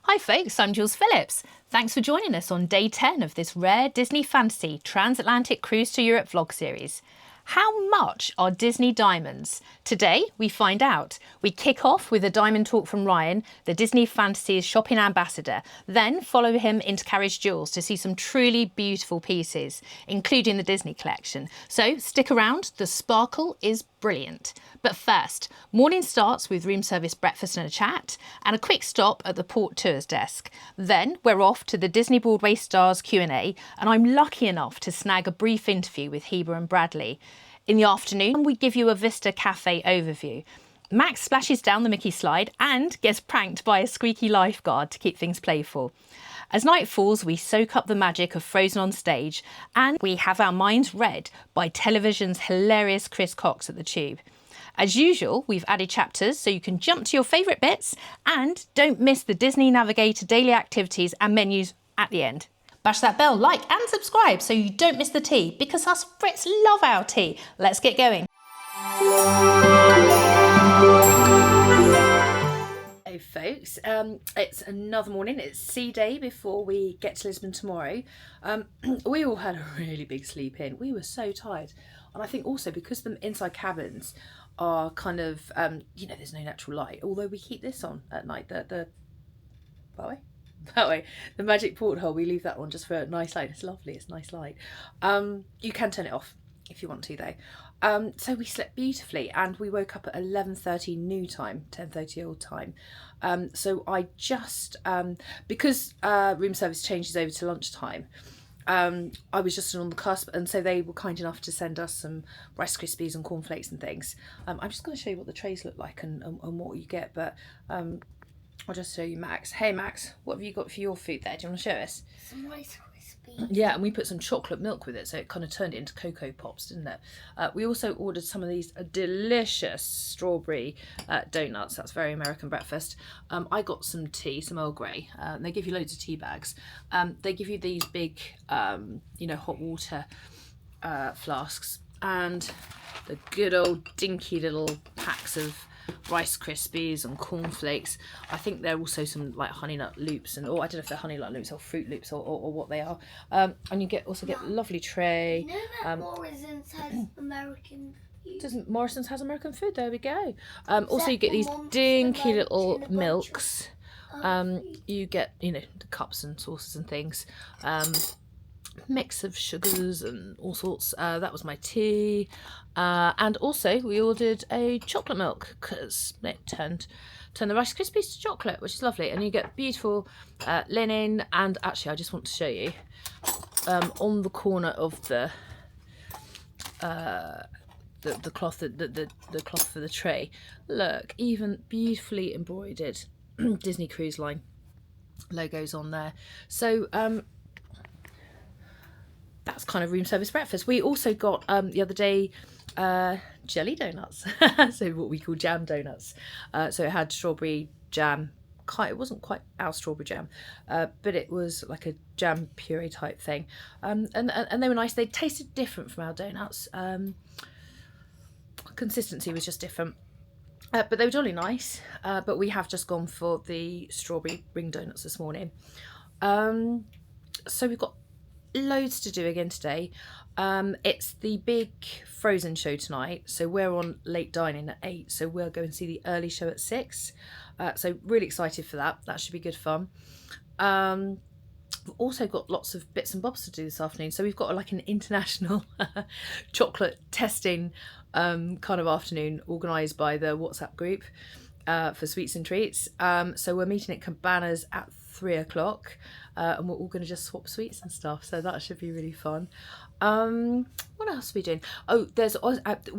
Hi folks, I'm Jules Phillips. Thanks for joining us on day 10 of this rare Disney Fantasy Transatlantic Cruise to Europe vlog series. How much are Disney diamonds? Today we find out. We kick off with a diamond talk from Ryan, the Disney Fantasy's shopping ambassador, then follow him into Carriage Jewels to see some truly beautiful pieces, including the Disney collection. So stick around, the sparkle is brilliant. But first, morning starts with room service breakfast and a chat, and a quick stop at the Port Tours desk. Then we're off to the Disney Broadway Stars Q&A, and I'm lucky enough to snag a brief interview with Hiba and Bradley. In the afternoon, we give you a Vista Café overview. Max splashes down the Mickey slide and gets pranked by a squeaky lifeguard to keep things playful. As night falls, we soak up the magic of Frozen on stage, and we have our minds read by television's hilarious Chris Cox at the Tube. As usual, we've added chapters so you can jump to your favourite bits, and don't miss the Disney Navigator daily activities and menus at the end. Bash that bell, like and subscribe so you don't miss the tea, because us Brits love our tea. Let's get going. Hey folks, it's another morning. It's sea day before we get to Lisbon tomorrow. We all had a really big sleep in. We were so tired, and I think also because the inside cabins are kind of there's no natural light, although we keep this on at night, the that way, the magic porthole, we leave that on just for a nice light. It's lovely, it's nice light. You can turn it off if you want to though. So we slept beautifully, and we woke up at 11:30 new time, 10:30 old time. So I just because room service changes over to lunchtime, I was just on the cusp, and so they were kind enough to send us some Rice Krispies and cornflakes and things. I'm just going to show you what the trays look like and what you get, but I'll just show you Max. Hey Max, what have you got for your food there? Do you want to show us? Some Rice Krispies. Yeah, and we put some chocolate milk with it, so it kind of turned it into Cocoa Pops, didn't it? We also ordered some of these delicious strawberry donuts. That's very American breakfast. I got some tea, some Earl Grey. They give you loads of tea bags. They give you these big, hot water flasks, and the good old dinky little packs of Rice Krispies and cornflakes. I think there are also some like honey nut loops, and I don't know if they're honey nut loops or fruit loops or what they are. And you also get a lovely tray. You know that Morrison's has American food? Morrison's has American food. There we go. Also you get these dinky little milks. You get the cups and sauces and things. Mix of sugars and all sorts. That was my tea, and also we ordered a chocolate milk because it turned the Rice Krispies to chocolate, which is lovely. And you get beautiful linen, and actually I just want to show you on the corner of the cloth, the cloth for the tray. Look, even beautifully embroidered Disney Cruise Line logos on there. So that's kind of room service breakfast. We also got the other day jelly donuts, so what we call jam donuts. So it had strawberry jam. It wasn't quite our strawberry jam, but it was like a jam puree type thing, and they were nice. They tasted different from our donuts. Consistency was just different, but they were jolly nice. But we have just gone for the strawberry ring donuts this morning. So we've got loads to do again today. It's the big Frozen show tonight, so we're on late dining at 8, so we'll go and see the early show at 6. So really excited for that. That should be good fun. We've also got lots of bits and bobs to do this afternoon. So we've got like an international chocolate testing kind of afternoon organised by the WhatsApp group for Sweets and Treats. So we're meeting at Cabanas at 3 o'clock, and we're all going to just swap sweets and stuff, so that should be really fun. What else are we doing? Oh,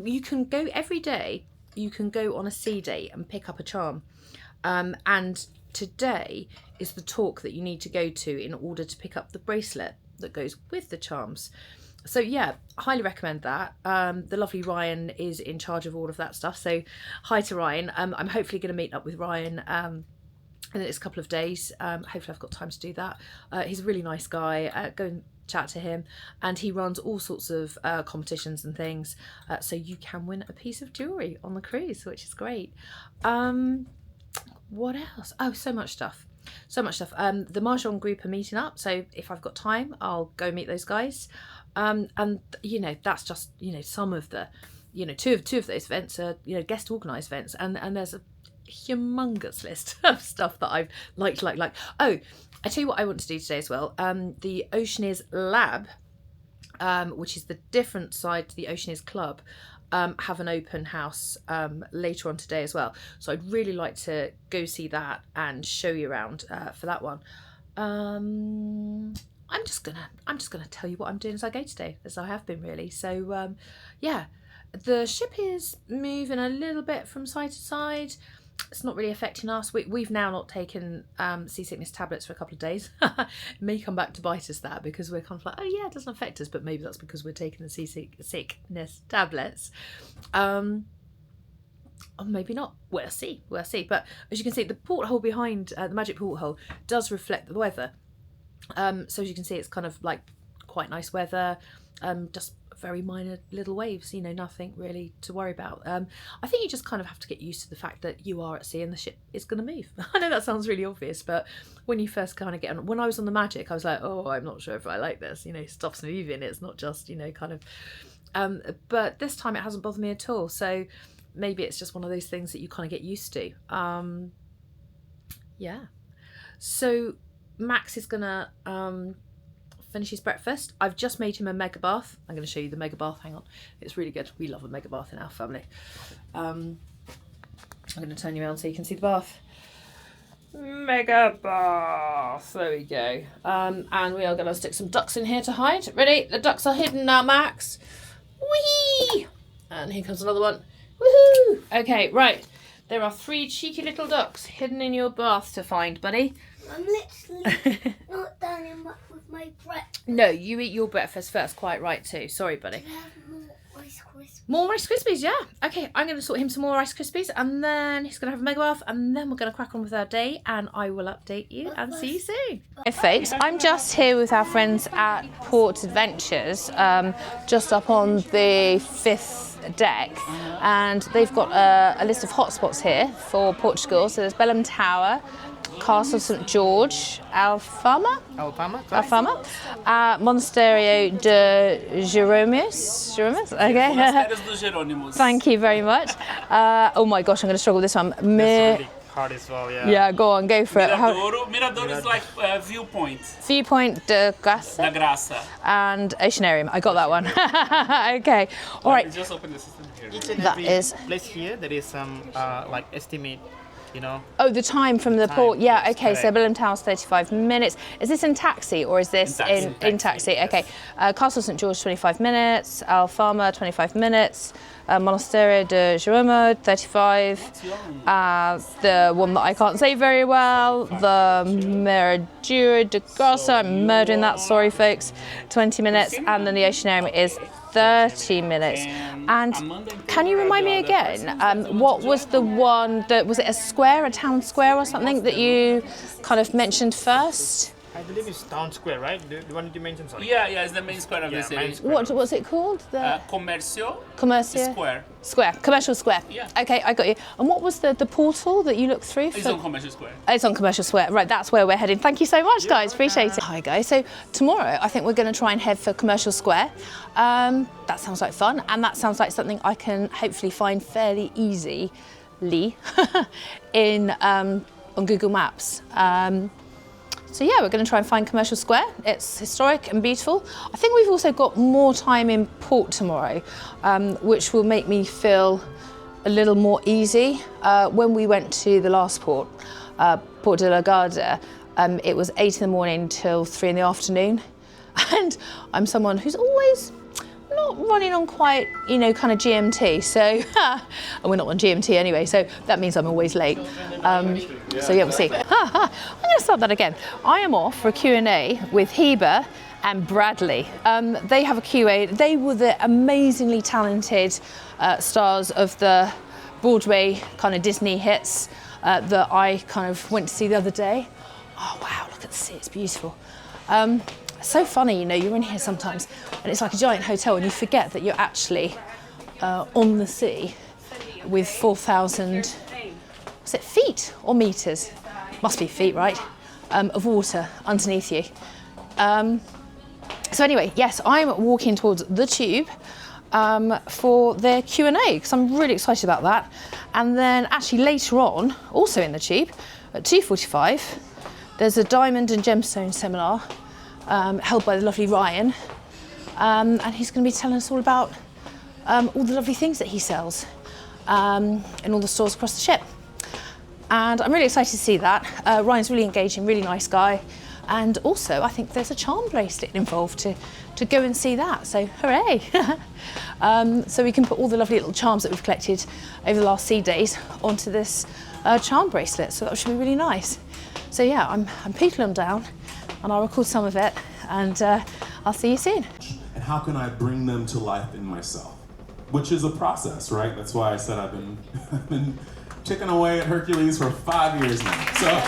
you can go every day. You can go on a sea day and pick up a charm, and today is the talk that you need to go to in order to pick up the bracelet that goes with the charms. So yeah, highly recommend that. The lovely Ryan is in charge of all of that stuff, so hi to Ryan. I'm hopefully going to meet up with Ryan in the next couple of days. Hopefully I've got time to do that. He's a really nice guy. Go and chat to him, and he runs all sorts of competitions and things, so you can win a piece of jewellery on the cruise, which is great. What else? Oh, so much stuff. So much stuff. The Mahjong group are meeting up, so if I've got time, I'll go meet those guys. And you know, that's just, you know, some of the, you know, two of those events are, you know, guest organised events, and there's a humongous list of stuff that I've liked. Oh, I tell you what I want to do today as well. The Oceaneers Lab, which is the different side to the Oceaneers Club, have an open house later on today as well. So I'd really like to go see that and show you around for that one. I'm just gonna tell you what I'm doing as I go today, as I have been really. So yeah, the ship is moving a little bit from side to side. It's not really affecting us. We've now not taken seasickness tablets for a couple of days. It may come back to bite us, that, because we're kind of like, oh yeah, it doesn't affect us, but maybe that's because we're taking the seasickness tablets. Or maybe not. We'll see. But as you can see, the porthole behind the magic porthole does reflect the weather. So as you can see, it's kind of like quite nice weather. Just very minor little waves, you know, nothing really to worry about. I think you just kind of have to get used to the fact that you are at sea and the ship is going to move. I know that sounds really obvious, but when you first kind of get on, when I was on the Magic, I was like, oh, I'm not sure if I like this, you know, stuff's moving, it's not just, you know, kind of, but this time it hasn't bothered me at all. So maybe it's just one of those things that you kind of get used to. Yeah. So Max is gonna finish his breakfast. I've just made him a mega bath. I'm going to show you the mega bath. Hang on, it's really good. We love a mega bath in our family. I'm going to turn you around so you can see the bath. Mega bath. There we go. And we are going to stick some ducks in here to hide. Ready? The ducks are hidden now, Max. Whee! And here comes another one. Woohoo! Okay, right. There are 3 cheeky little ducks hidden in your bath to find, buddy. I'm literally not done with my breakfast. No, you eat your breakfast first. Quite right too. Sorry, buddy. Can I have more Rice Krispies? More Rice Krispies, yeah. Okay, I'm going to sort him some more Rice Krispies, and then he's going to have a mega bath, and then we're going to crack on with our day, and I will update you and see you soon. Hey folks, I'm just here with our friends at Port Adventures, just up on the 5th deck, and they've got a list of hotspots here for Portugal. So there's Belém Tower, Castle St George, Alfama, Monasterio de Jerónimos. Okay. Monastérios dos Jerônimos. Thank you very much. Oh my gosh, I'm going to struggle with this one. That's really hard as well, yeah. Yeah, go for it. Mirador is like viewpoint. Viewpoint de Graça. Da Graça. And Oceanarium. I got that one. Okay. All right. Just open the system here. Each and That every is- place here, there is some like estimate, you know. Oh, the time from the port. Yeah, yes, okay, so correct. Belém Tower's 35 minutes. Is this in taxi or is this In taxi. in taxi? Okay. Castle St George, 25 minutes. Alfama, 25 minutes. Monasterio de Jerónimo, 35. The one that I can't say very well, the Mirador de Graça, I'm murdering that, sorry folks, 20 minutes. And then the Oceanarium is 30 minutes. And can you remind me again, what was the one that, was it a square, a town square or something that you kind of mentioned first? I believe it's Town Square, right? The one that you mentioned, sorry. Yeah, it's the main square of the main city. square. What was it called? The Commercio Commercio? Square. Square, Commercial Square. Yeah. Okay, I got you. And what was the portal that you looked through? It's on Commercial Square. It's on Commercial Square. Right, that's where we're heading. Thank you so much, guys. Appreciate it. Hi, guys. So tomorrow, I think we're going to try and head for Commercial Square. That sounds like fun, and that sounds like something I can hopefully find fairly easily in on Google Maps. So yeah, we're going to try and find Commercial Square. It's historic and beautiful. I think we've also got more time in port tomorrow, which will make me feel a little more easy. When we went to the last port, Port de la Garda, it was 8 in the morning till 3 in the afternoon. And I'm someone who's always not running on quite, you know, kind of GMT. So, and we're not on GMT anyway, so that means I'm always late. So yeah, we'll see. I'm going to start that again. I am off for a Q&A with Hiba and Bradley. They have a QA. They were the amazingly talented stars of the Broadway kind of Disney hits that I kind of went to see the other day. Oh wow, look at the sea, it's beautiful. So funny, you know, you're in here sometimes and it's like a giant hotel and you forget that you're actually on the sea with 4,000, was it feet or meters? must be feet, right, of water underneath you. So anyway, yes, I'm walking towards the tube for their Q&A because I'm really excited about that. And then actually later on, also in the tube, at 2:45, there's a Diamond and Gemstones Seminar held by the lovely Ryan. And he's going to be telling us all about all the lovely things that he sells in all the stores across the ship. And I'm really excited to see that. Ryan's really engaging, really nice guy. And also, I think there's a charm bracelet involved to go and see that. So, hooray! So we can put all the lovely little charms that we've collected over the last sea days onto this charm bracelet. So that should be really nice. So yeah, I'm peeling them down, and I'll record some of it, and I'll see you soon. And how can I bring them to life in myself? Which is a process, right? That's why I said I've been chicken away at Hercules for 5 years now. So.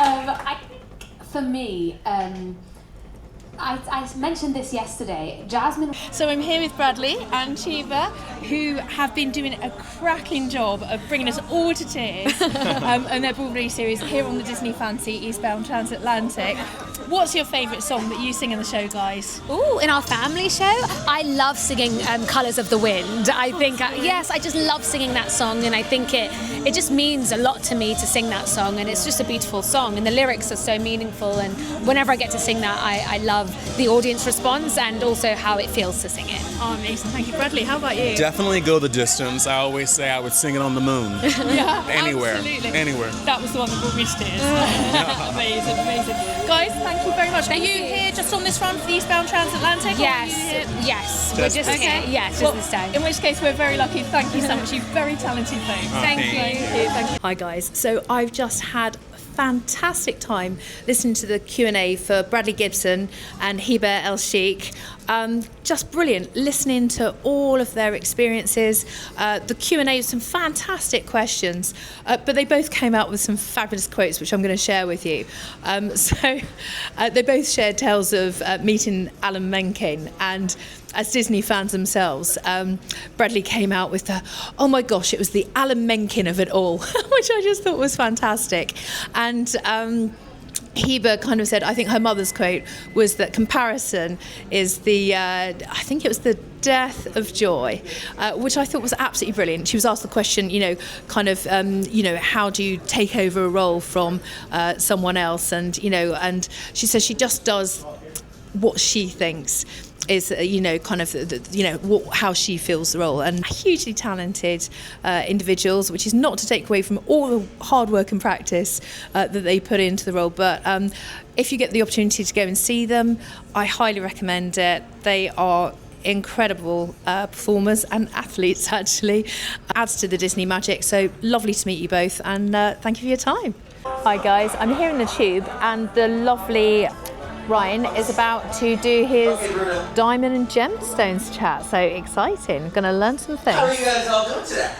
I think for me, I mentioned this yesterday, Jasmine. So I'm here with Bradley and Hiba, who have been doing a cracking job of bringing us all to tears on their Broadway series here on the Disney Fancy Eastbound Transatlantic. What's your favourite song that you sing in the show, guys? Ooh, in our family show, I love singing Colours of the Wind. I think, yes, I just love singing that song, and I think it just means a lot to me to sing that song, and it's just a beautiful song, and the lyrics are so meaningful, and whenever I get to sing that, I love the audience response and also how it feels to sing it. Oh, amazing. Thank you. Bradley, how about you? Definitely Go the Distance. I always say I would sing it on the moon. Yeah, Anywhere. absolutely. Anywhere. That was the one that brought me to tears. Amazing, amazing. Guys, thank you very much. Are you here just on this run for the Eastbound Transatlantic? Yes. We're just okay. Yes, just Well, this time. in which case, we're very lucky. Thank you so much. You're very talented folks. Thank you. Thank you. Hi guys. So I've just had a fantastic time listening to the Q&A for Bradley Gibson and Hiba Elchikhe. Just brilliant listening to all of their experiences. The Q&A was some fantastic questions, but they both came out with some fabulous quotes which I'm going to share with you. So they both shared tales of meeting Alan Menken, and as Disney fans themselves, Bradley came out with the, oh my gosh, it was the Alan Menken of it all, which I just thought was fantastic. And Hiba kind of said, I think her mother's quote was that comparison is the, I think it was the death of joy, which I thought was absolutely brilliant. She was asked the question, how do you take over a role from someone else? And, and she says she just does what she thinks is, how she feels the role. And hugely talented individuals, which is not to take away from all the hard work and practice that they put into the role. But if you get the opportunity to go and see them, I highly recommend it. They are incredible performers and athletes, actually. Adds to the Disney magic. So lovely to meet you both, and thank you for your time. Hi guys, I'm here in the tube, and the lovely Ryan is about to do his Diamond and Gemstones chat. So exciting. Going to learn some things. How are you guys all doing today?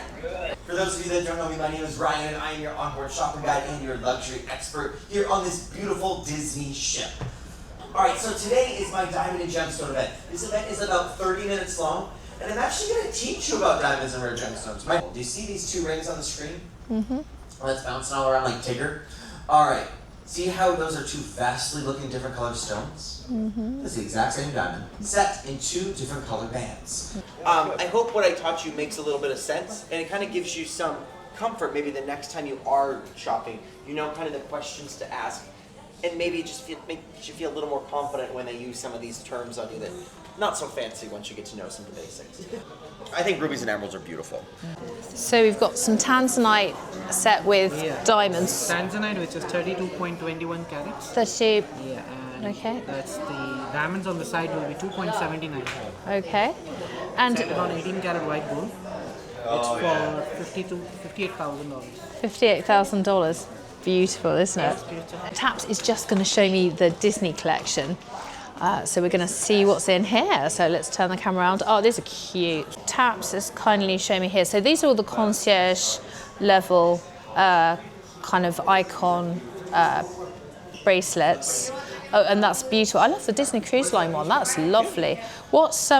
For those of you that don't know me, my name is Ryan, and I am your onboard shopping guide and your luxury expert here on this beautiful Disney ship. Alright, so today is my Diamond and Gemstone event. This event is about 30 minutes long, and I'm actually going to teach you about diamonds and rare gemstones. Do you see these two rings on the screen? Mm-hmm. Oh, that's bouncing all around like Tigger. Alright. See how those are two vastly looking different colored stones? Mm-hmm. That's the exact same diamond, set in two different color bands. I hope what I taught you makes a little bit of sense, and it kind of gives you some comfort maybe the next time you are shopping. You know kind of the questions to ask, and maybe it just makes you feel a little more confident when they use some of these terms on you that not so fancy once you get to know some of the basics. I think rubies and emeralds are beautiful. So we've got some tanzanite set with diamonds. Tanzanite, which is 32.21 carats. 30. Yeah, and Okay. that's the diamonds on the side will be 2.79. Okay. And Set on 18 karat white gold. It's for $58,000. $58,000. Beautiful, isn't it? Taps is just going to show me the Disney collection. So we're going to see what's in here. So let's turn the camera around. Oh, these are cute. Taps is kindly showing me here. So these are all the concierge level kind of icon bracelets. Oh, and that's beautiful. I love the Disney Cruise Line one. That's lovely. What's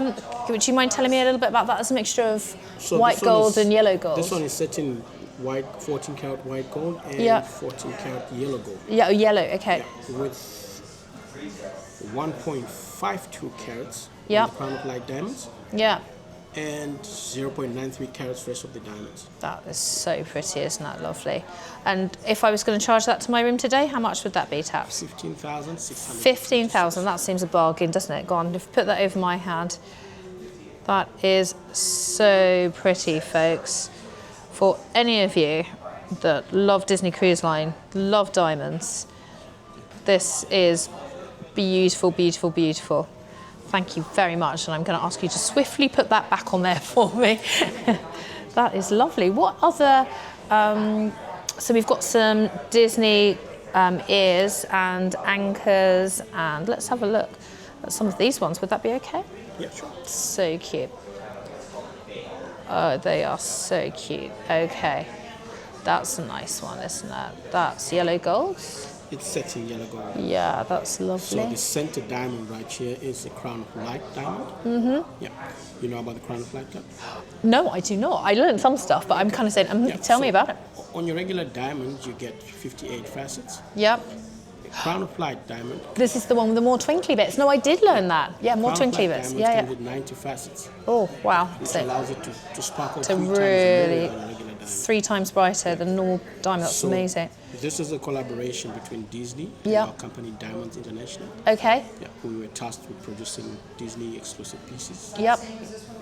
would you mind telling me a little bit about that? It's a mixture of white gold and yellow gold. This one is set in white, 14 karat white gold and Yeah. 14 karat yellow gold. Yeah, yellow. Okay. With 1.52 carats Yeah. on the crown of light diamonds Yeah. and 0.93 carats rest of the diamonds. That is so pretty, isn't that lovely? And if I was going to charge that to my room today, how much would that be, Taps? 15,600. 15,000. That seems a bargain, doesn't it? Go on, put that over my hand. That is so pretty, folks. For any of you that love Disney Cruise Line, love diamonds, this is beautiful, beautiful, beautiful. Thank you very much, and I'm going to ask you to swiftly put that back on there for me. That is lovely. What other... so we've got some Disney ears and anchors, and let's have a look at some of these ones. Would that be okay? Yeah, sure. So cute. Oh, they are so cute. Okay. That's a nice one, isn't it? That's yellow gold. It's set in yellow gold. Yeah, that's lovely. So the center diamond right here is the crown of light diamond. Mm-hmm. Yeah. You know about the crown of light diamond? No, I do not. I learned some stuff, but I'm kind of saying, tell me about it. On your regular diamond, you get 58 facets. Yep. The crown of light diamond. This is the one with the more twinkly bits. No, I did learn that. Yeah, more crown of twinkly light bits. diamonds Yeah, come yeah. with 90 facets. Oh, wow. Which So allows it to sparkle to 3 really- times more than a regular diamond. 3 times brighter than normal diamond. That's So, amazing. This is a collaboration between Disney Yeah. and our company Diamonds International. Okay. Yeah, we were tasked with producing Disney exclusive pieces. Yep.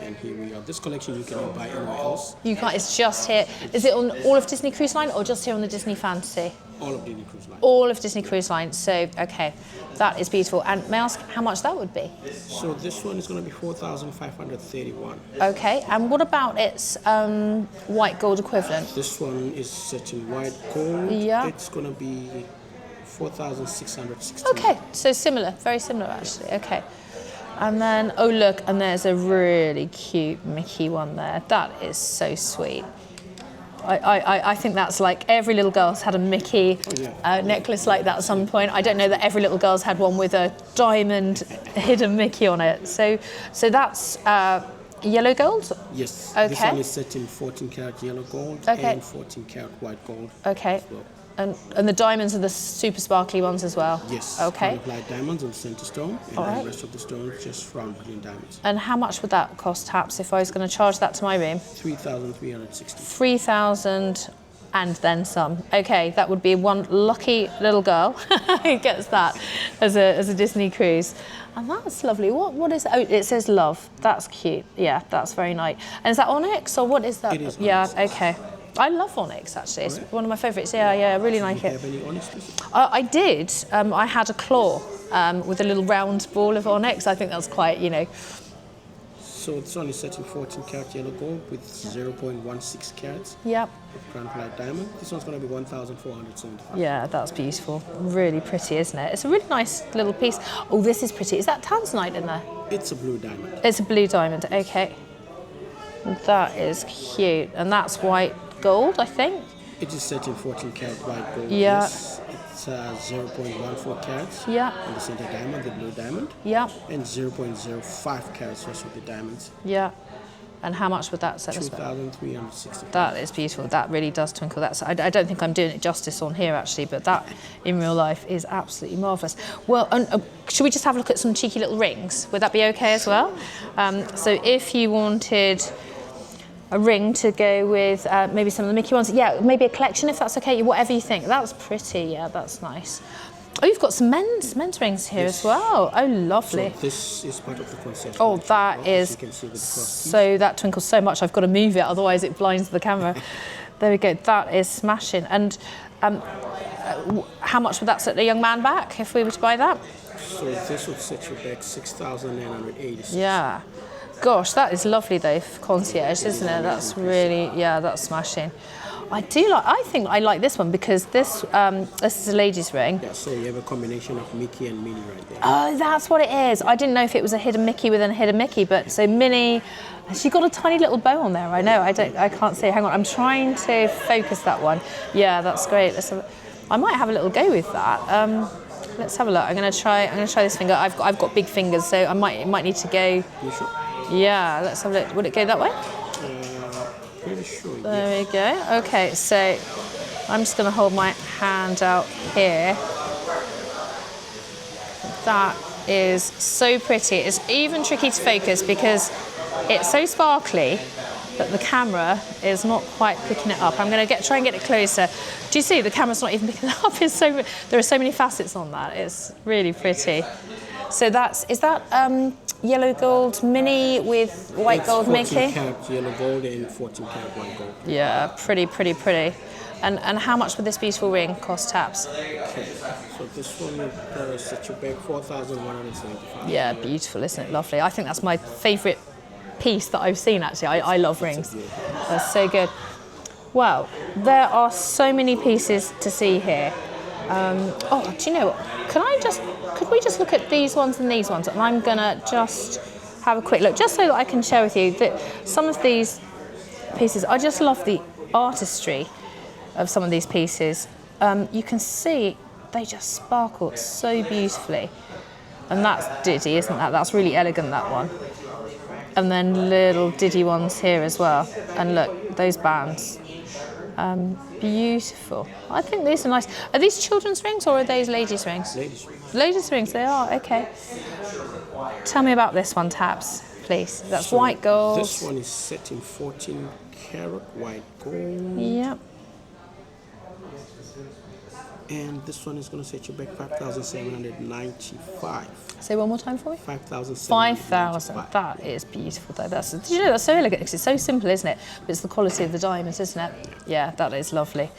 And here we are. This collection you cannot buy anywhere else. You can't. It's just here. Is it on all of Disney Cruise Line or just here on the Disney Fantasy? All of Disney Cruise Line. All of Disney Cruise Line. So, okay, that is beautiful. And may I ask how much that would be? So this one is going to be 4,531. Okay. And what about its white gold equivalent? This one is set in white gold. Yeah. It's going to be 4,660. Okay. So similar. Very similar, actually. Okay. And then, oh look, and there's a really cute Mickey one there. That is so sweet. I think that's like every little girl's had a Mickey necklace like that at some point. I don't know that every little girl's had one with a diamond hidden Mickey on it. So that's yellow gold? Yes. Okay. This one is set in 14 karat yellow gold Okay. and 14 karat white gold. Okay. as well. And the diamonds are the super sparkly ones as well? Yes. Okay. Light diamonds on the center stone, and All then right. the rest of the stones just round brilliant diamonds. And how much would that cost, Taps, if I was going to charge that to my room? 3,360. 3,000 and then some. Okay, that would be one lucky little girl who gets that as a Disney cruise. And that's lovely. What is it? Oh, it says love. That's cute. Yeah, that's very nice. And is that onyx or what is that? It is Yeah, onyx. okay. I love onyx actually. It's one of my favourites. Yeah, I really like Do you it. have any onyx pieces? I did. I had a claw with a little round ball of onyx. I think that's quite, So this one is set in 14 karat yellow gold with 0.16 carats Yep. of crown of light diamond. This one's going to be 1,475. Yeah, that's beautiful. Really pretty, isn't it? It's a really nice little piece. Oh, this is pretty. Is that tanzanite in there? It's a blue diamond. It's a blue diamond. Okay. That is cute. And that's white gold, I think. It is set in 14 karat white gold. Yeah. Yes. It's 0.14 carats. Yeah. On the center diamond, the blue diamond. Yeah. And 0.05 carats rest of the diamonds. Yeah. And how much would that set us back? 2,360. That is beautiful. That really does twinkle. I don't think I'm doing it justice on here, actually, but that in real life is absolutely marvellous. Well, should we just have a look at some cheeky little rings? Would that be okay as well? So if you wanted a ring to go with maybe some of the Mickey ones, yeah, maybe a collection if that's okay, whatever you think. That's pretty, yeah, that's nice. Oh, you've got some men's rings here as well. Oh, lovely. So this is part of the concession. Oh, that As is you can see with the cross piece. so, that twinkles so much, I've got to move it, otherwise it blinds the camera. There we go, that is smashing. And how much would that set the young man back if we were to buy that? So this would set you back 6,986. Yeah. Gosh, that is lovely though, for concierge, isn't it? That's really, yeah, that's smashing. I think I like this one because this is a lady's ring. Yeah, so you have a combination of Mickey and Minnie right there. Oh, that's what it is. I didn't know if it was a hidden Mickey within a hidden Mickey, but so Minnie, she got a tiny little bow on there. I know. I can't see. Hang on. I'm trying to focus that one. Yeah, that's great. I might have a little go with that. let's have a look. I'm gonna try this finger. I've got big fingers, so it might need to go. You sure? Yeah, let's have a look. Would it go that way? Pretty sure. There we go. Okay, so I'm just gonna hold my hand out here. That is so pretty. It's even tricky to focus because it's so sparkly that the camera is not quite picking it up. I'm going to try and get it closer. Do you see the camera's not even picking it up? There are so many facets on that. It's really pretty. So is that yellow gold Minnie with white gold Mickey? 14 karat yellow gold and 14 karat white gold. Yeah, pretty. And how much would this beautiful ring cost, Taps? Okay. So this one will set you back 4,175. Yeah, beautiful, isn't it? Lovely. I think that's my favourite piece that I've seen, actually. I love rings. That's so good. Well, there are so many pieces to see here. Oh, do you know what? Could we just look at these ones and these ones? And I'm gonna just have a quick look, just so that I can share with you that some of these pieces, I just love the artistry of some of these pieces. You can see they just sparkle so beautifully. And that's Diddy, isn't that? That's really elegant, that one. And then little Diddy ones here as well. And look, those bands. Beautiful. I think these are nice. Are these children's rings or are these ladies' rings? Ladies' rings. Ladies' rings, they are, okay. Tell me about this one, Taps, please. That's So white gold. This one is set in 14 karat white gold. Yep. And this one is going to set you back 5,795. Say one more time for me. 5,795. 5,000. That is beautiful, though. Did you know that's so elegant? Because it's so simple, isn't it? But it's the quality of the diamonds, isn't it? Yeah, that is lovely.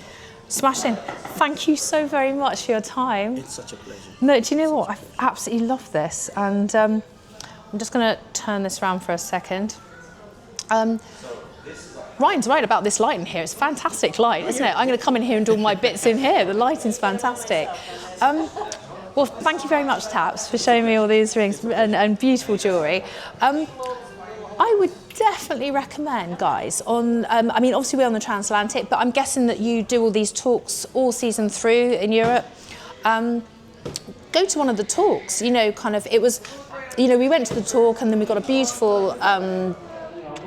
Smashing. Thank you so very much for your time. It's such a pleasure. No, do you know what? I absolutely love this. And I'm just going to turn this around for a second. Ryan's right about this light in here. It's fantastic light, isn't it? I'm going to come in here and do all my bits in here. The lighting's fantastic. Well, thank you very much, Taps, for showing me all these rings and beautiful jewellery. I would definitely recommend, guys, I mean, obviously we're on the Transatlantic, but I'm guessing that you do all these talks all season through in Europe. Go to one of the talks, it was, we went to the talk and then we got a beautiful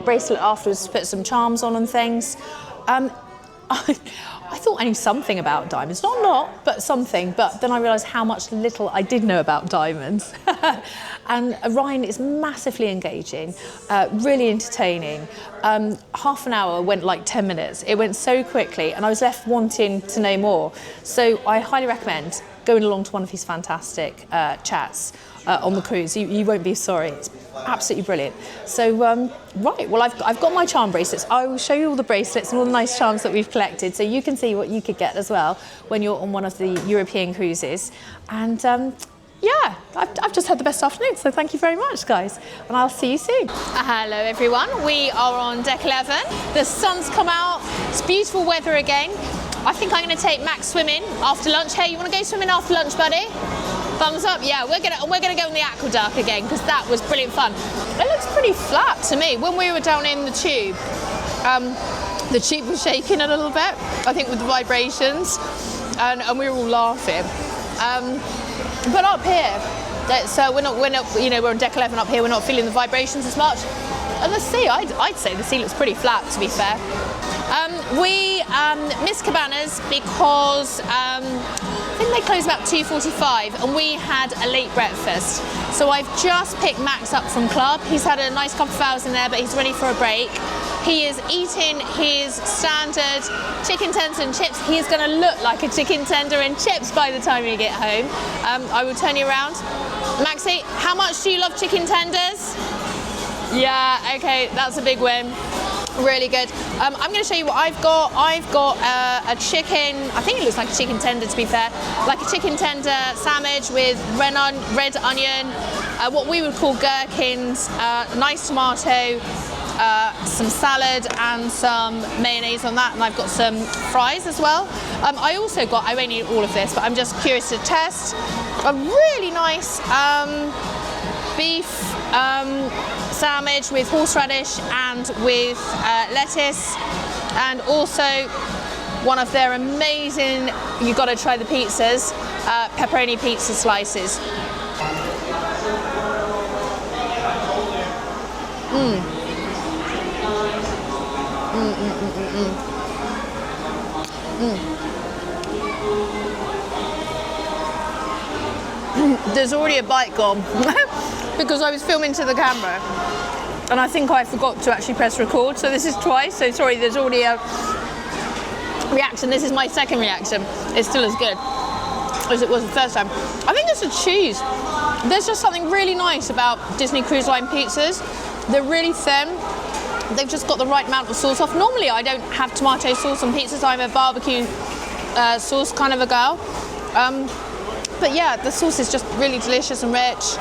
bracelet afterwards to put some charms on and things. I thought I knew something about diamonds, not a lot, but something. But then I realised how much little I did know about diamonds. And Ryan is massively engaging, really entertaining. Half an hour went like 10 minutes. It went so quickly, and I was left wanting to know more. So I highly recommend going along to one of his fantastic chats on the cruise. You won't be sorry. It's absolutely brilliant. So, right, well, I've got my charm bracelets. I will show you all the bracelets and all the nice charms that we've collected so you can see what you could get as well when you're on one of the European cruises. And yeah, I've just had the best afternoon, so thank you very much, guys. And I'll see you soon. Hello, everyone. We are on deck 11. The sun's come out. It's beautiful weather again. I think I'm going to take Max swimming after lunch. Hey, you want to go swimming after lunch, buddy? Thumbs up. Yeah, we're gonna go in the aqueduct again because that was brilliant fun. It looks pretty flat to me. When we were down in the tube was shaking a little bit. I think with the vibrations, and we were all laughing. But up here, so we're not. We're on deck 11 up here. We're not feeling the vibrations as much. And the sea, I'd say the sea looks pretty flat, to be fair. We missed Cabanas because I think they closed about 2:45 and we had a late breakfast. So I've just picked Max up from club. He's had a nice couple of hours in there, but he's ready for a break. He is eating his standard chicken tenders and chips. He is going to look like a chicken tender and chips by the time you get home. I will turn you around. Maxie, how much do you love chicken tenders? Yeah, okay, that's a big win. Really good. I'm going to show you what I've got. I've got a chicken, I think it looks like a chicken tender to be fair, like a chicken tender sandwich with red onion, what we would call gherkins, nice tomato, some salad and some mayonnaise on that, and I've got some fries as well. I won't eat all of this, but I'm just curious to test a really nice beef sandwich with horseradish and with lettuce, and also one of their amazing, you've got to try the pizzas, pepperoni pizza slices. There's already a bite gone because I was filming to the camera and I think I forgot to actually press record, so this is twice, so sorry, there's already a reaction. This is my second reaction. It's still as good as it was the first time. I think it's the cheese. There's just something really nice about Disney Cruise Line pizzas. They're really thin. They've just got the right amount of sauce off. Normally I don't have tomato sauce on pizzas. I'm a barbecue sauce kind of a girl. But yeah, the sauce is just really delicious and rich.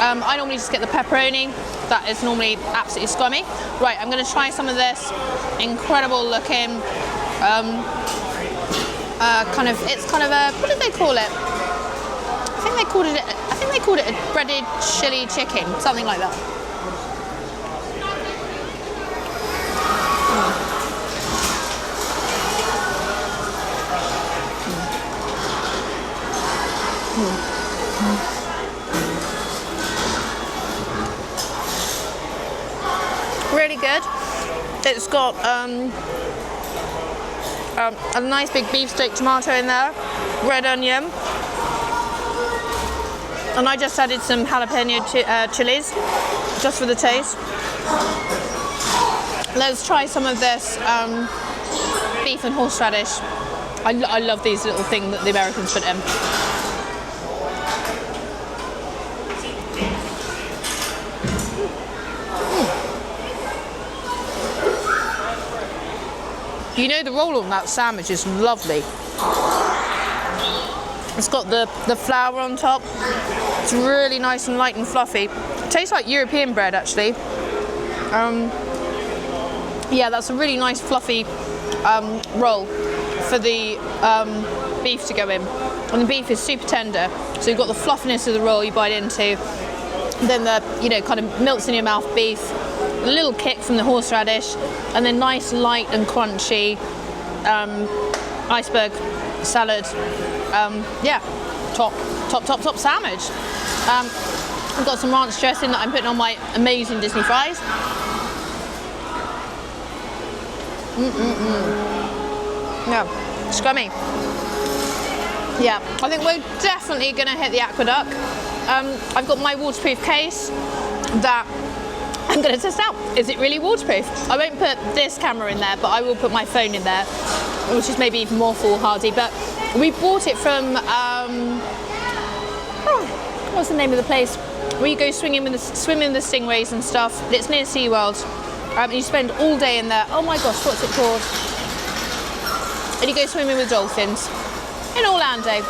I normally just get the pepperoni. That is normally absolutely scummy. Right, I'm going to try some of this incredible looking it's kind of a, what did they call it? I think they called it a breaded chili chicken, something like that. Really good. It's got a nice big beefsteak tomato in there, red onion, and I just added some jalapeno chilies just for the taste. Let's try some of this beef and horseradish. I love these little things that the Americans put in. You know, the roll on that sandwich is lovely. It's got the flour on top. It's really nice and light and fluffy. It tastes like European bread, actually. Yeah, that's a really nice fluffy roll for the beef to go in. And the beef is super tender, so you've got the fluffiness of the roll you bite into. Then the, you know, kind of melts in your mouth beef. A little kick from the horseradish, and then nice, light and crunchy iceberg salad. Yeah, top sandwich. I've got some ranch dressing that I'm putting on my amazing Disney fries. Yeah, scrummy. Yeah, I think we're definitely going to hit the aqueduct. I've got my waterproof case that I'm going to test out. Is it really waterproof? I won't put this camera in there, but I will put my phone in there, which is maybe even more foolhardy. But we bought it from, what's the name of the place? Where you go swimming with the stingrays and stuff. It's near SeaWorld. You spend all day in there. Oh my gosh, what's it called? And you go swimming with dolphins in Orlando.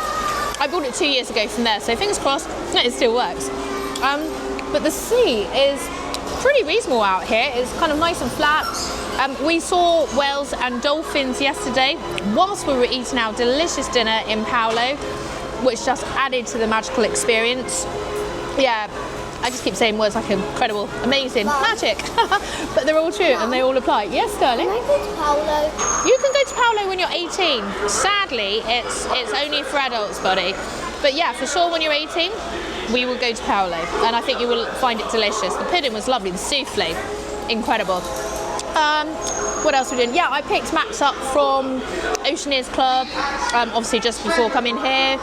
I bought it 2 years ago from there, so fingers crossed it still works. But the sea is pretty reasonable out here. It's kind of nice and flat. We saw whales and dolphins yesterday whilst we were eating our delicious dinner in Paolo, which just added to the magical experience. Yeah, I just keep saying words like incredible, amazing, magic, but they're all true and they all apply. Yes, darling? Can I go to Paolo? You can go to Paolo when you're 18. Sadly, it's only for adults, buddy. But yeah, for sure when you're 18, we will go to Paolo, and I think you will find it delicious. The pudding was lovely, the souffle, incredible. What else are we doing? Yeah, I picked Max up from Oceaneers Club, obviously just before coming here,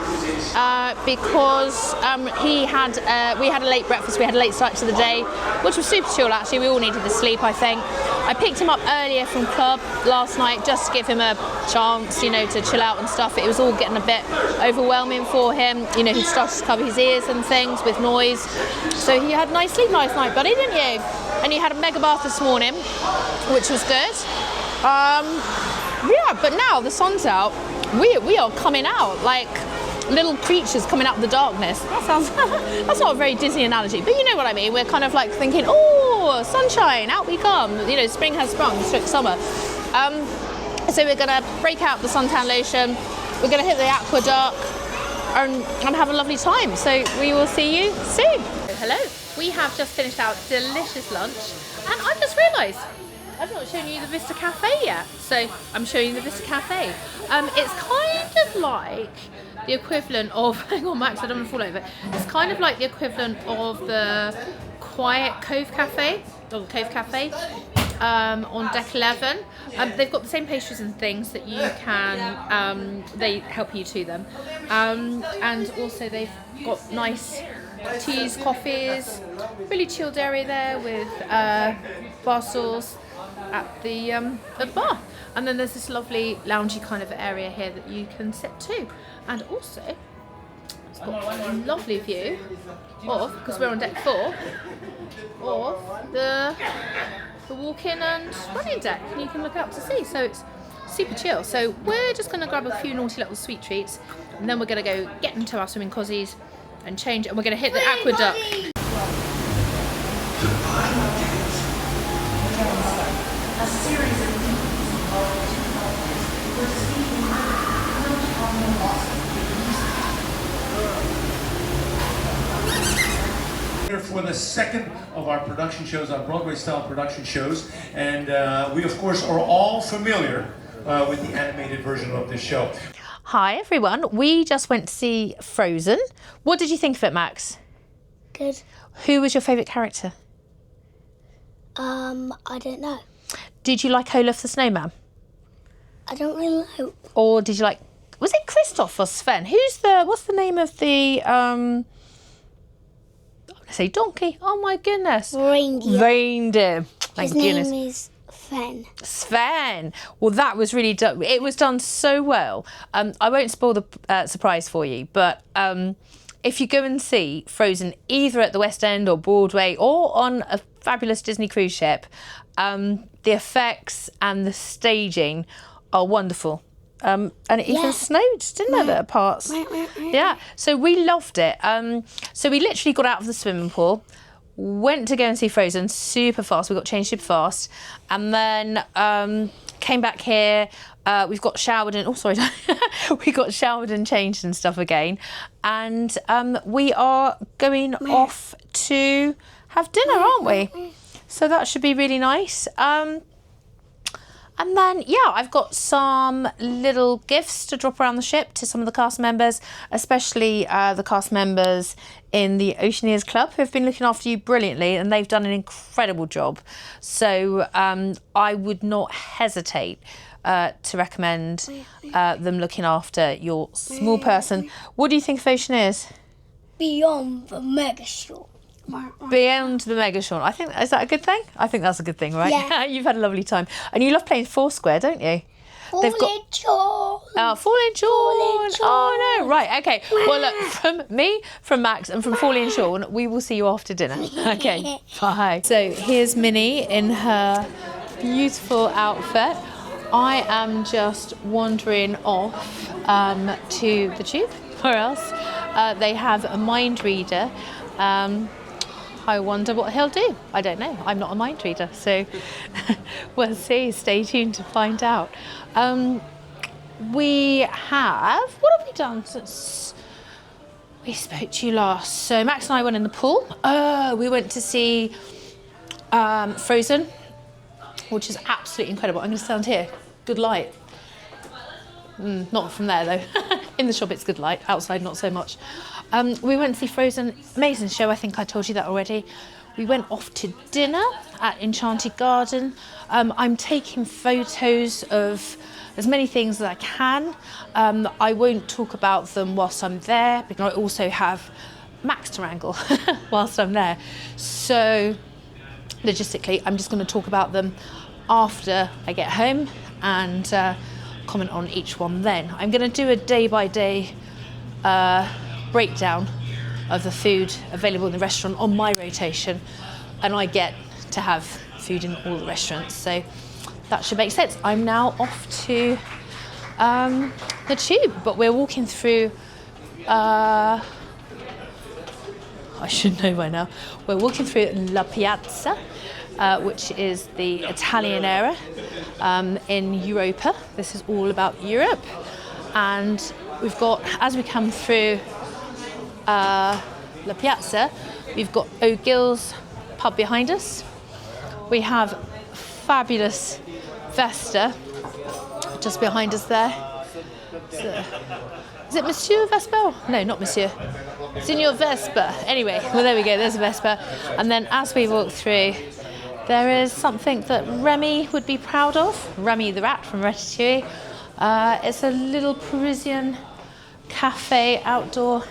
because we had a late breakfast, we had a late start to the day, which was super chill actually. We all needed the sleep, I think. I picked him up earlier from club last night just to give him a chance, you know, to chill out and stuff. It was all getting a bit overwhelming for him. You know, he started to cover his ears and things with noise. So he had nice sleep last night, buddy, didn't you? And you had a mega bath this morning, which was good. Yeah, but now the sun's out, we are coming out like little creatures coming out of the darkness. That sounds, that's not a very Disney analogy, but you know what I mean. We're kind of like thinking, oh, sunshine, out we come. You know, spring has sprung, stroke summer. So we're gonna break out the suntan lotion, we're gonna hit the aqueduct and have a lovely time. So we will see you soon. Hello, we have just finished our delicious lunch, and I've just realised I've not shown you the Vista Café yet, so I'm showing you the Vista Café. It's kind of like the equivalent of, hang on Max, I don't want to fall over. It's kind of like the equivalent of the Quiet Cove Cafe, or the Cove Cafe, on deck 11. They've got the same pastries and things that you can, they help you to them. And also they've got nice teas, coffees, really chilled area there with bar stools at the bar. And then there's this lovely loungy kind of area here that you can sit too. And also, it's got a lovely view of, because we're on deck 4, of the walk-in and running deck, and you can look out to sea, so it's super chill. So we're just going to grab a few naughty little sweet treats, and then we're going to go get into our swimming cozies and change, and we're going to hit the aqueduct. A series of for the second of our production shows, our Broadway style production shows, and we of course are all familiar with the animated version of this show. Hi everyone, we just went to see Frozen. What did you think of it, Max? Good. Who was your favourite character? I don't know. Did you like Olaf the Snowman? I don't really know. Or did you like, was it Kristoff or Sven? What's the name of the, I'm going to say donkey. Oh my goodness. Reindeer. Thank His goodness. name is Sven. Sven. Well, that was really done. It was done so well. I won't spoil the surprise for you, but if you go and see Frozen either at the West End or Broadway or on a fabulous Disney cruise ship, the effects and the staging are wonderful. And it even snowed, didn't it, at parts? Yeah, so we loved it. So we literally got out of the swimming pool, went to go and see Frozen super fast. We got changed super fast, and then came back here. We've got showered and we got showered and changed and stuff again, and we are going off to have dinner, aren't we? So that should be really nice. And then, yeah, I've got some little gifts to drop around the ship to some of the cast members, especially the cast members in the Oceaneers Club who have been looking after you brilliantly, and they've done an incredible job. So I would not hesitate to recommend them looking after your small person. What do you think of Oceaneers? Beyond the mega shore. Beyond the mega shore. Is that a good thing? I think that's a good thing, right? Yeah. You've had a lovely time. And you love playing Foursquare, don't you? Falling John. Falling John. Oh no, right, okay. Well look, from me, from Max and from Falling Sean, we will see you after dinner. Okay, bye. So here's Minnie in her beautiful outfit. I am just wandering off to the tube, or else they have a mind reader. I wonder what he'll do. I don't know. I'm not a mind reader, so we'll see. Stay tuned to find out. What have we done since we spoke to you last? So Max and I went in the pool. We went to see Frozen, which is absolutely incredible. I'm going to stand here. Good light. Not from there though. In the shop it's good light, outside not so much. We went to see Frozen, amazing show, I think I told you that already. We went off to dinner at Enchanted Garden. I'm taking photos of as many things as I can. I won't talk about them whilst I'm there because I also have Max to wrangle whilst I'm there. So logistically, I'm just going to talk about them after I get home and comment on each one then. I'm going to do a day-by-day breakdown of the food available in the restaurant on my rotation, and I get to have food in all the restaurants, so that should make sense. I'm now off to the tube, but we're walking through I should know by now. We're walking through La Piazza, which is the Italian era in Europa. This is all about Europe, and we've got, as we come through La Piazza, we've got O'Gill's pub behind us. We have fabulous Vesta just behind us there. So, is it Monsieur Vespa? No, not Monsieur. Signor Vespa. Anyway, well there we go, there's a Vespa. And then as we walk through, there is something that Remy would be proud of. Remy the rat from Ratatouille. It's a little Parisian cafe outdoor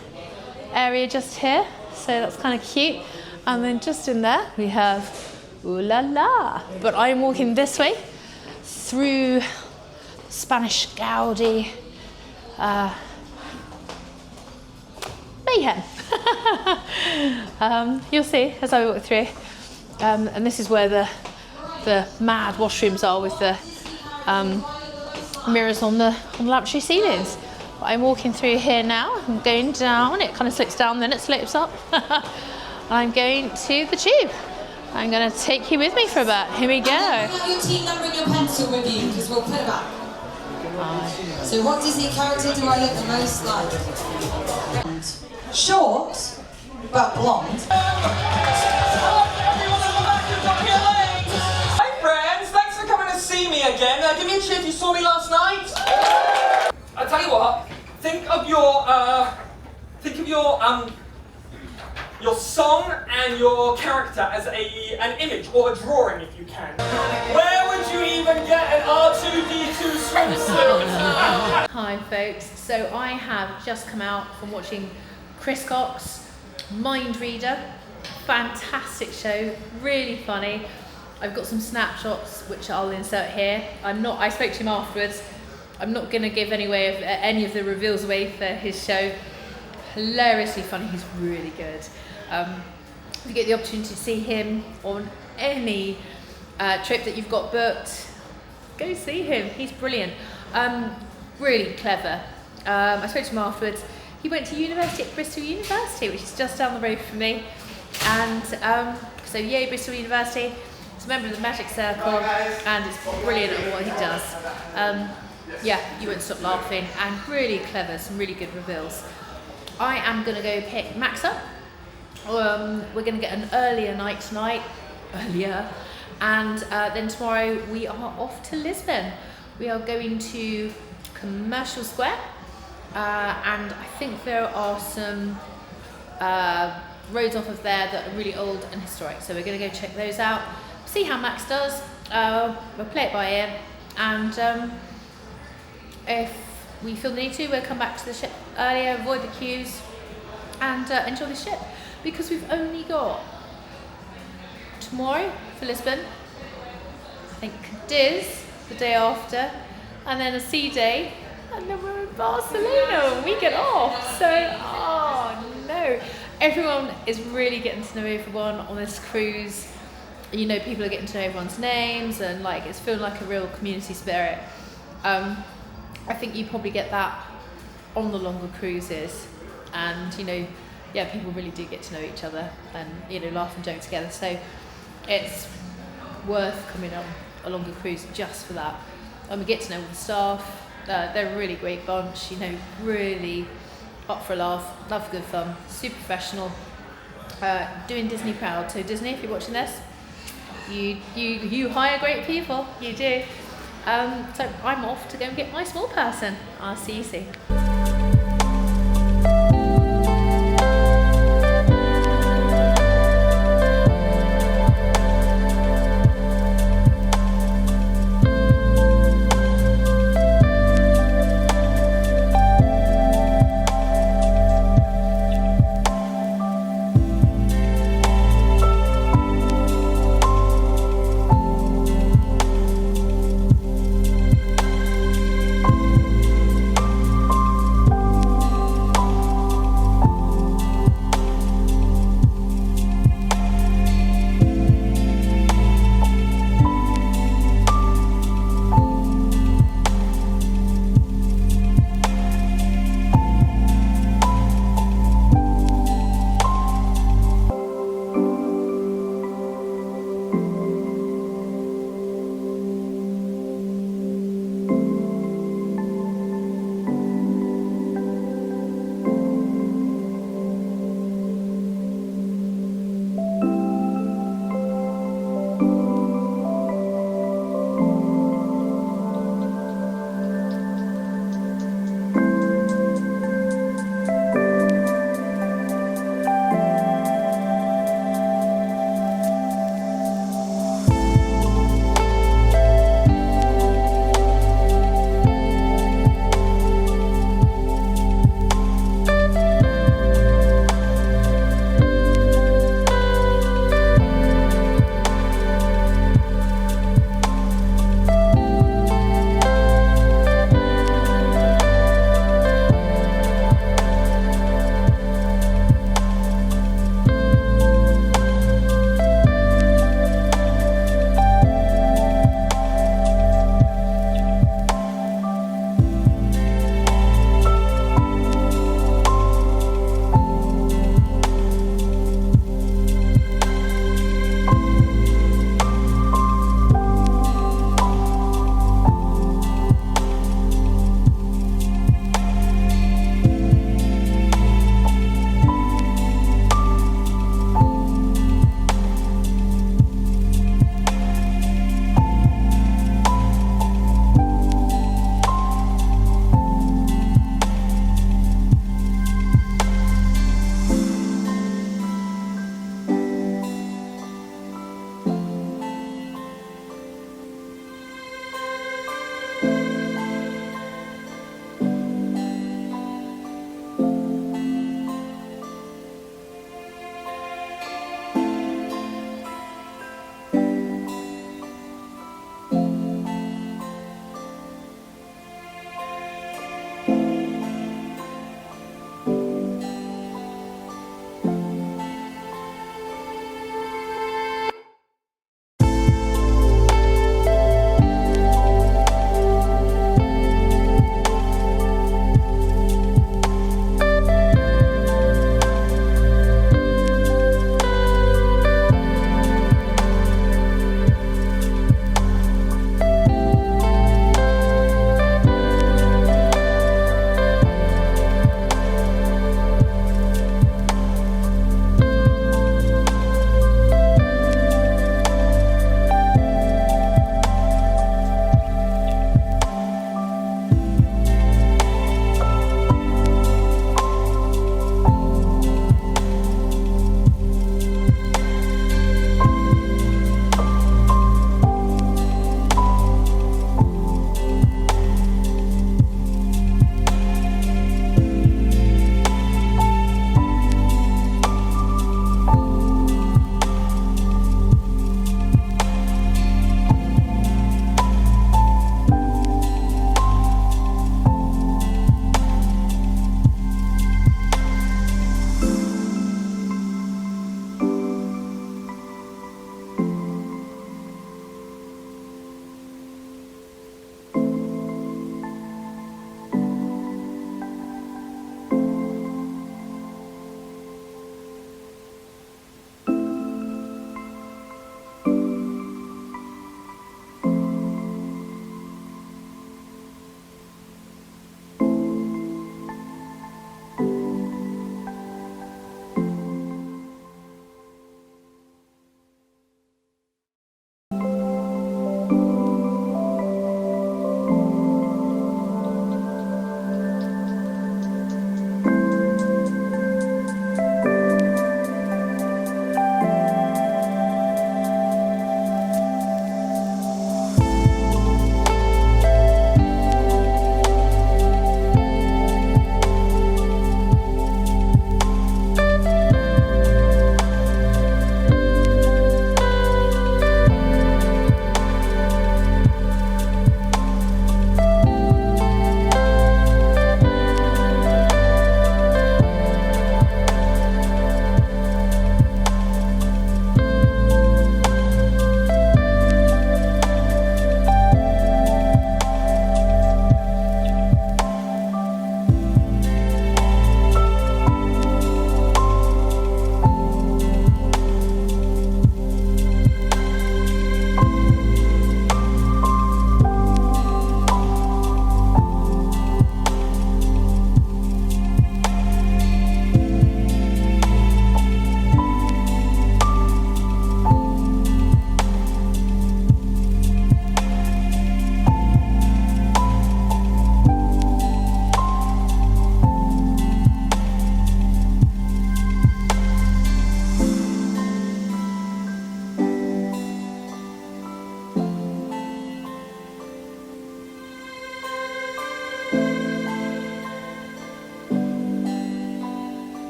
area just here. So that's kind of cute. And then just in there we have Ooh La La. But I'm walking this way through Spanish Gaudi mayhem. You'll see as I walk through. And this is where the mad washrooms are with the mirrors on the laboratory ceilings. But I'm walking through here now. I'm going down. It kind of slips down, then it slips up. I'm going to the tube. I'm going to take you with me for a bit. Here we go. Have your team number and your pencil with you because we'll put it back. So what Disney character do I look the most like? Short, but blonde. Hi friends, thanks for coming to see me again. Give me a cheer if you saw me last night. I'll tell you what, think of your song and your character as an image or a drawing if you can. Where would you even get an R2-D2 swimsuit? Hi folks, so I have just come out from watching Chris Cox, Mind Reader, fantastic show, really funny. I've got some snapshots which I'll insert here. I spoke to him afterwards. I'm not going to give any of the reveals away for his show. Hilariously funny, he's really good. If you get the opportunity to see him on any trip that you've got booked, go see him, he's brilliant. Really clever. I spoke to him afterwards. He went to university at Bristol University, which is just down the road from me. And so yay, Bristol University. He's a member of the Magic Circle and is brilliant at what he does. Yeah, you won't stop laughing, and really clever, some really good reveals. I am going to go pick Max up. We're going to get an earlier night tonight, and then tomorrow we are off to Lisbon. We are going to Commercial Square, and I think there are some roads off of there that are really old and historic, so we're going to go check those out, see how Max does. We'll play it by ear, and if we feel the need to, we'll come back to the ship earlier, avoid the queues, and enjoy the ship, because we've only got tomorrow for Lisbon, I think Cadiz the day after, and then a sea day, and then we're in Barcelona when we get off. So, oh no. Everyone is really getting to know everyone on this cruise. You know, people are getting to know everyone's names, and like it's feeling like a real community spirit. I think you probably get that on the longer cruises, and you know, yeah, people really do get to know each other and, you know, laugh and joke together. So it's worth coming on a longer cruise just for that. And we get to know all the staff. They're a really great bunch, you know, really up for a laugh, love good fun, super professional, doing Disney proud. So Disney, if you're watching this, you hire great people, you do. So I'm off to go and get my small person. I'll see you soon.